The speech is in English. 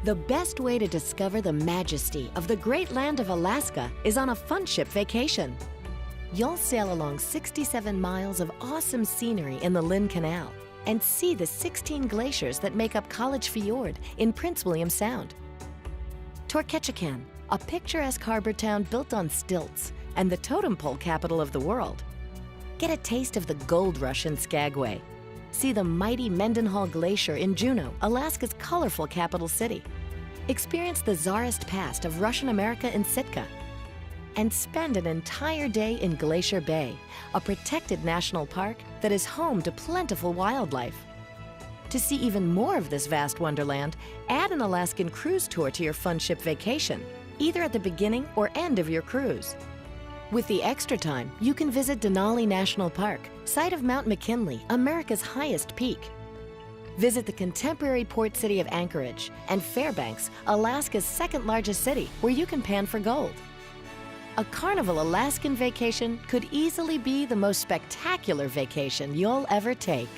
The best way to discover the majesty of the great land of Alaska is on a fun-ship vacation. You'll sail along 67 miles of awesome scenery in the Lynn Canal and see the 16 glaciers that make up College Fjord in Prince William Sound. Torketchikan, a picturesque harbor town built on stilts and the totem pole capital of the world. Get a taste of the gold rush in Skagway. See the mighty Mendenhall Glacier in Juneau, Alaska's colorful capital city. Experience the czarist past of Russian America in Sitka. And spend an entire day in Glacier Bay, a protected national park that is home to plentiful wildlife. To see even more of this vast wonderland, add an Alaskan cruise tour to your fun ship vacation, either at the beginning or end of your cruise. With the extra time, you can visit Denali National Park, site of Mount McKinley, America's highest peak. Visit the contemporary port city of Anchorage and Fairbanks, Alaska's second largest city, where you can pan for gold. A Carnival Alaskan vacation could easily be the most spectacular vacation you'll ever take.